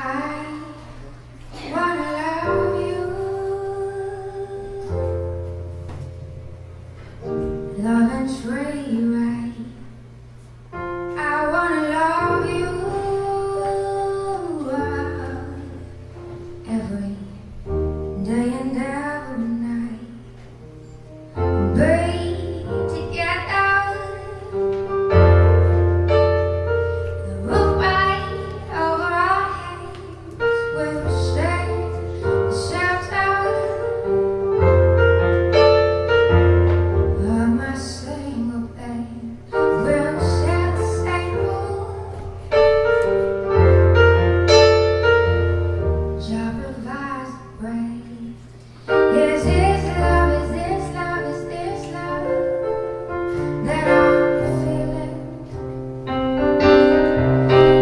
I wanna love you, love and treat you right. I wanna love you every day and every night. Be together, the roof right over our heads, we'll share the shelter of my single bed. We'll share the same room. Jah provides the bread. Is this love? Is this love? Is this love that I'm feeling?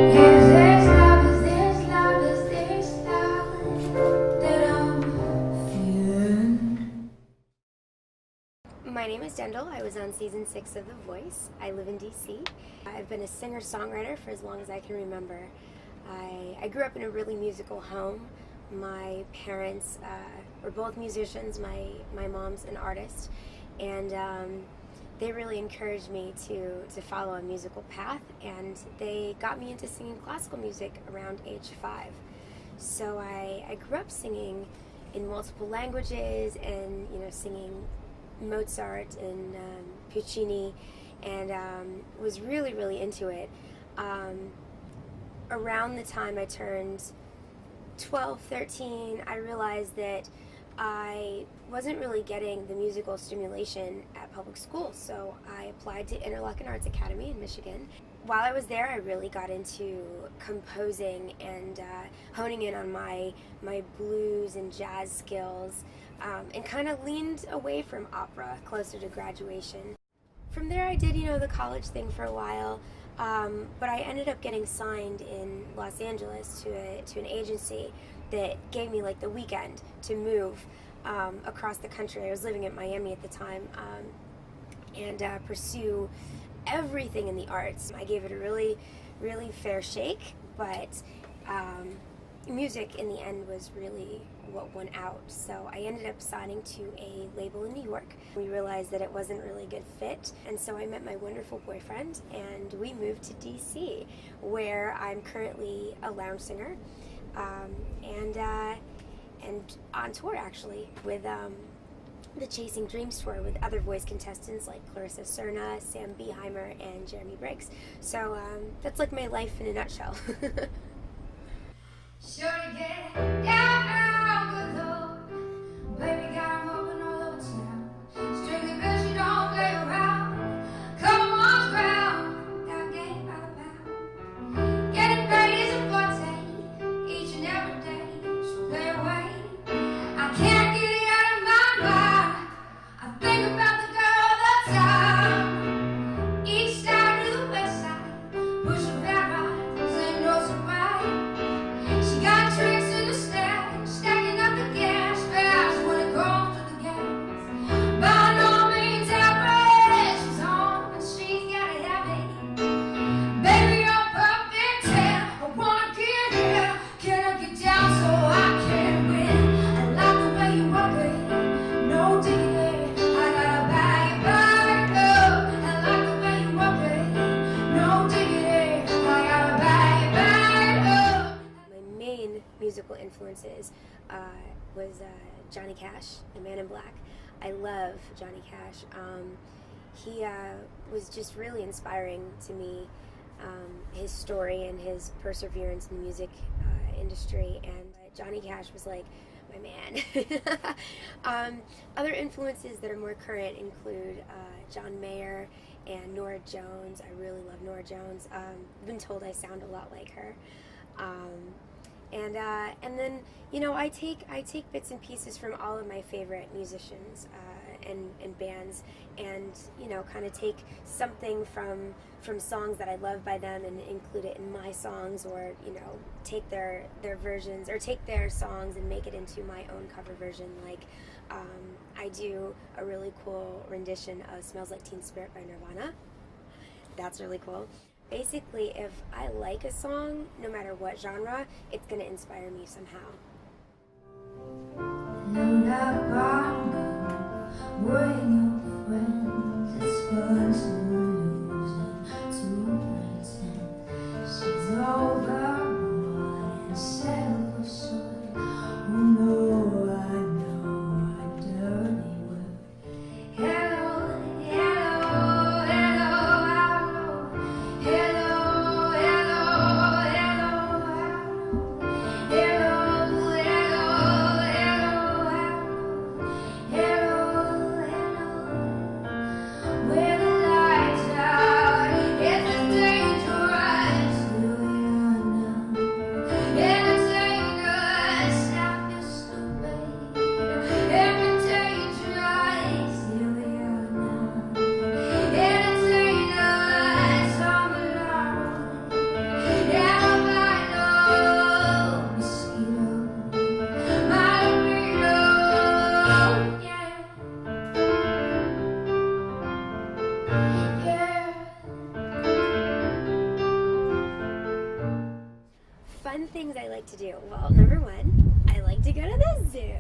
Is this love? Is this love? Is this love that I'm feeling? My name is Ddendyl. I was on season 6 of The Voice. I live in DC. I've been a singer-songwriter for as long as I can remember. I grew up in a really musical home. My parents were both musicians. My mom's an artist, and they really encouraged me to follow a musical path, and they got me into singing classical music around age 5. So I grew up singing in multiple languages, and singing Mozart and Puccini, and was really into it. Around the time I turned 12, 13, I realized that I wasn't really getting the musical stimulation at public school, so I applied to Interlochen Arts Academy in Michigan. While I was there, I really got into composing and honing in on my blues and jazz skills, and kind of leaned away from opera closer to graduation. From there, I did, the college thing for a while, but I ended up getting signed in Los Angeles to an agency that gave me like the weekend to move across the country. I was living in Miami at the time, and pursue everything in the arts. I gave it a really fair shake, but music in the end was really what won out. So I ended up signing to a label in New York. We realized that it wasn't really a good fit, and so I met my wonderful boyfriend, and we moved to DC, where I'm currently a lounge singer, and on tour actually with the Chasing Dreams tour with other voice contestants like Clarissa Cerna, Sam Beheimer, and Jeremy Briggs. So that's like my life in a nutshell. Sure to get down, good Lord. Baby got 'em open all over town. Strictly 'cause you don't play around. Come on, ground. Got game by the pound. Getting paid is a forte. Each and every day. So play away. I can't get it out of my mind. I think about the girl all the time. East side to the west side. Pushing back rides and no surprise. She got tricks in the stack, stacking up the gas fast when it comes to the gas. By no means average, she's on and she's got it heavy. Baby, you're perfect 10. I wanna get here. Can I get down so I can win? I like the way you work it, no diggity. I gotta bag it up. I like the way you work it, no diggity. I gotta bag it up. My main musical influences was Johnny Cash, the Man in Black. I love Johnny Cash. He was just really inspiring to me, his story and his perseverance in the music industry, and Johnny Cash was like my man. Other influences that are more current include John Mayer and Norah Jones. I really love Norah Jones. I've been told I sound a lot like her. And then I take bits and pieces from all of my favorite musicians and bands, and kind of take something from songs that I love by them and include it in my songs, or take their versions, or take their songs and make it into my own cover version. Like I do a really cool rendition of "Smells Like Teen Spirit" by Nirvana. That's really cool. Basically, if I like a song, no matter what genre, it's going to inspire me somehow. Load up on bring your friends. It's fun to lose and to pretend she's overboard and self-assured. Oh no, I dirty word. Hello, hello, hello, hello, hello, hello, hello, hello, hello, hello, hello. Where the lights out, it's dangerous. Here we are now. Entertain us, stop your stupid. Entertain us, here we are now. Entertain us, I'm alone. Albino, mosquito, margarito, yeah. Yeah. Fun things I like to do. Well, number one, I like to go to the zoo.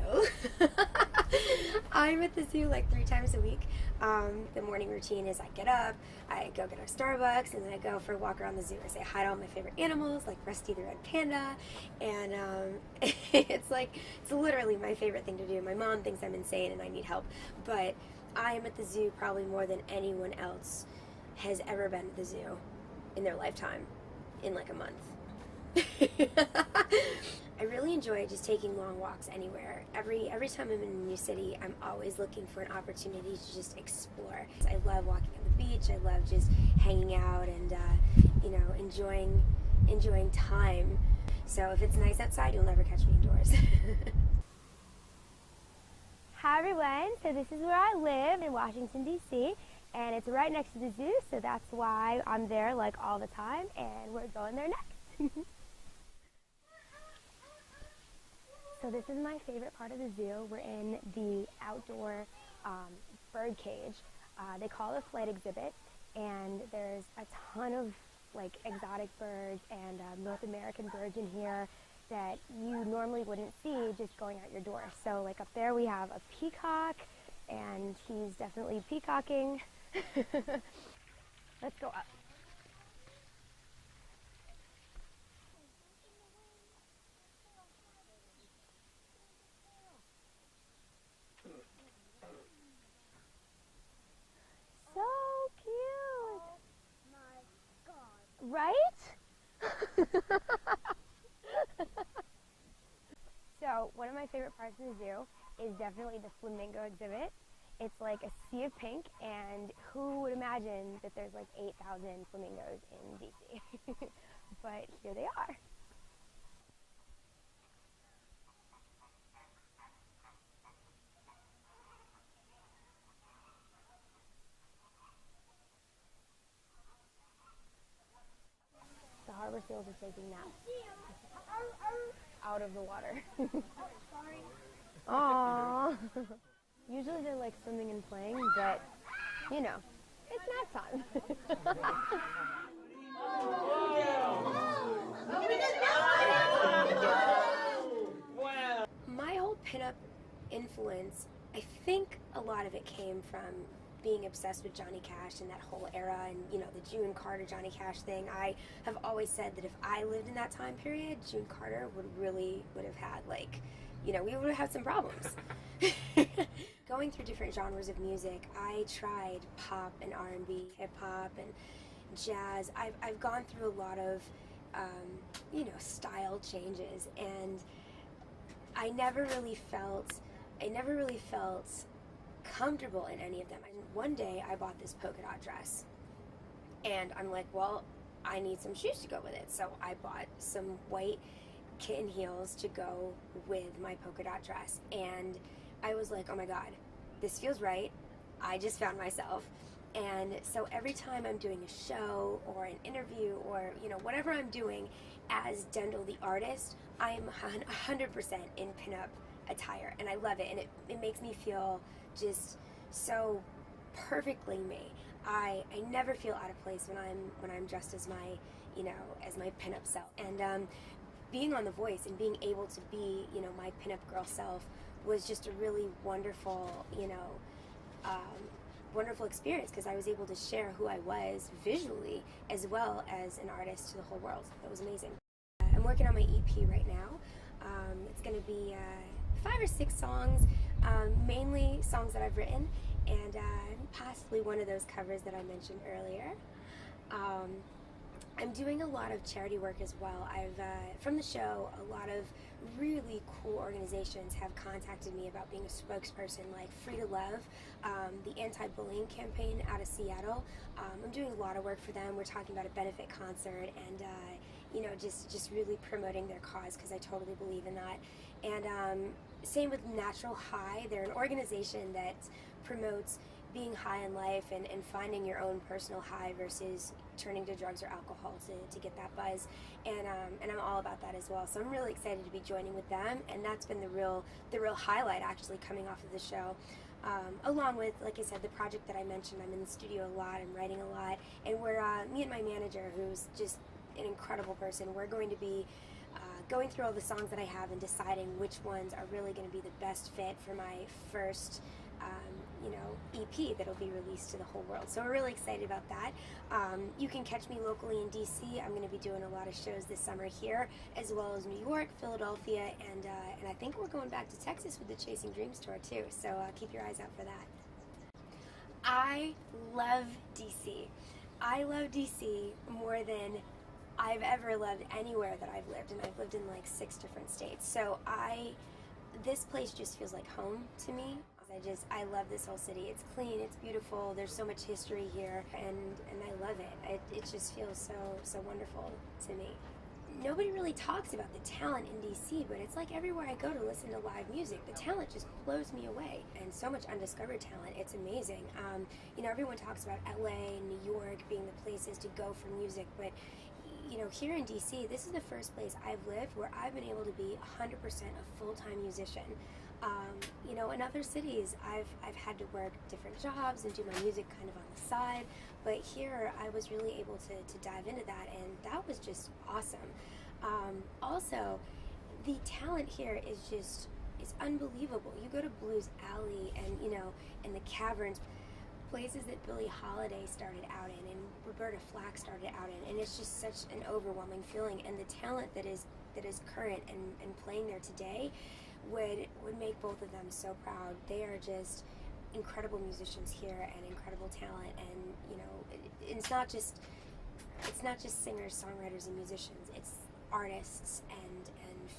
I'm at the zoo like 3 times a week. The morning routine is I get up, I go get our Starbucks, and then I go for a walk around the zoo. I say hi to all my favorite animals, like Rusty the red panda, and it's literally my favorite thing to do. My mom thinks I'm insane and I need help, but I am at the zoo probably more than anyone else has ever been at the zoo in their lifetime in like a month. I really enjoy just taking long walks anywhere. Every time I'm in a new city, I'm always looking for an opportunity to just explore. I love walking on the beach. I love just hanging out and enjoying time. So if it's nice outside, you'll never catch me indoors. Hi everyone, so this is where I live in Washington, D.C., and it's right next to the zoo, so that's why I'm there like all the time, and we're going there next. So this is my favorite part of the zoo. We're in the outdoor bird cage. They call it a flight exhibit, and there's a ton of like exotic birds and North American birds in here that you normally wouldn't see just going out your door. So like up there we have a peacock, and he's definitely peacocking. Let's go up. So cute! Oh my God. Right? So one of my favorite parts of the zoo is definitely the flamingo exhibit. It's like a sea of pink, and who would imagine that there's like 8,000 flamingos in DC? But here they are. The harbor seals are taking naps out of the water. Aww. Usually they're like swimming and playing, but you know, it's nap time. My whole pinup influence, I think a lot of it came from being obsessed with Johnny Cash and that whole era, and the June Carter Johnny Cash thing. I have always said that if I lived in that time period, June Carter would have had we would have had some problems. Going through different genres of music, I tried pop and R&B, hip hop and jazz. I've gone through a lot of style changes, and I never really felt comfortable in any of them. And one day I bought this polka dot dress, and I'm like, well, I need some shoes to go with it. So I bought some white kitten heels to go with my polka dot dress, and I was like, oh my God, this feels right. I just found myself. And so every time I'm doing a show or an interview or whatever I'm doing as Ddendyl the artist, I'm 100% in pinup attire, and I love it, and it makes me feel just so perfectly me. I never feel out of place when I'm dressed as my, you know, as my pinup self. And being on The Voice and being able to be, you know, my pinup girl self was just a really wonderful, you know, wonderful experience, because I was able to share who I was visually as well as an artist to the whole world. It was amazing. I'm working on my EP right now. It's going to be 5 or 6 songs, mainly songs that I've written, and possibly one of those covers that I mentioned earlier. I'm doing a lot of charity work as well. From the show, a lot of really cool organizations have contacted me about being a spokesperson, like Free to Love, the anti-bullying campaign out of Seattle. I'm doing a lot of work for them. We're talking about a benefit concert and you know, just really promoting their cause, because I totally believe in that. And same with Natural High. They're an organization that promotes being high in life and finding your own personal high versus turning to drugs or alcohol to get that buzz. And I'm all about that as well. So I'm really excited to be joining with them, and that's been the real highlight, actually, coming off of the show. Along with, like I said, the project that I mentioned. I'm in the studio a lot, I'm writing a lot, and we're, me and my manager, who's just an incredible person, we're going to be going through all the songs that I have and deciding which ones are really going to be the best fit for my first you know, EP that'll be released to the whole world. So we're really excited about that. You can catch me locally in DC. I'm going to be doing a lot of shows this summer here, as well as New York, Philadelphia, and I think we're going back to Texas with the Chasing Dreams tour too. So keep your eyes out for that. I love DC. I love DC more than I've ever loved anywhere that I've lived, and I've lived in like 6 different states. So this place just feels like home to me. I love this whole city. It's clean, it's beautiful, there's so much history here, and I love it. It just feels so wonderful to me. Nobody really talks about the talent in DC, but it's like everywhere I go to listen to live music, the talent just blows me away, and so much undiscovered talent. It's amazing. You know, everyone talks about LA and New York being the places to go for music, but you know, here in DC, this is the first place I've lived where I've been able to be 100% a full-time musician. You know, in other cities, I've had to work different jobs and do my music kind of on the side, but here I was really able to dive into that, and that was just awesome. Also, the talent here is unbelievable. You go to Blues Alley and, you know, and the Caverns, places that Billie Holiday started out in and Roberta Flack started out in, and it's just such an overwhelming feeling, and the talent that is current and playing there today would make both of them so proud. They are just incredible musicians here and incredible talent, and you know, it's not just singers, songwriters, and musicians. It's artists and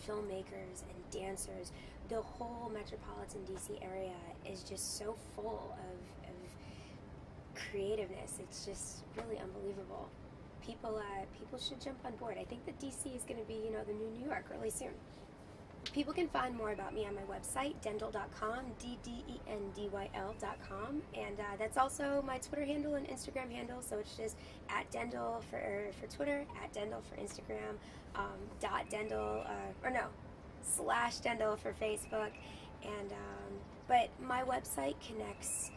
filmmakers and dancers. The whole metropolitan DC area is just so full of creativeness. It's just really unbelievable. People should jump on board. I think that DC is going to be, you know, the new New York really soon. People can find more about me on my website, Ddendyl.com, DDENDYL.com, and that's also my Twitter handle and Instagram handle, so it's just @Ddendyl for Twitter, @Ddendyl for Instagram, /Ddendyl for Facebook, and but my website connects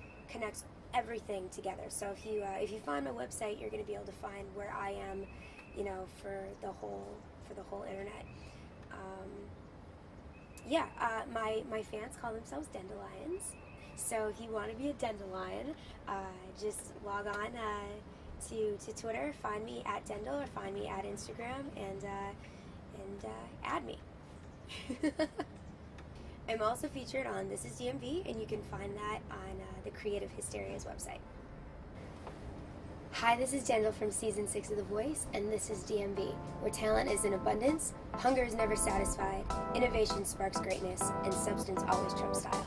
everything together. So if you find my website, you're going to be able to find where I am, you know, for the whole internet. My fans call themselves Dandelions. So if you want to be a Dandelion, just log on to Twitter, find me @Ddendyl, or find me at Instagram, and add me. I'm also featured on This Is DMV, and you can find that on the Creative Hysteria's website. Hi, this is Ddendyl from Season 6 of The Voice, and this is DMV, where talent is in abundance, hunger is never satisfied, innovation sparks greatness, and substance always trumps style.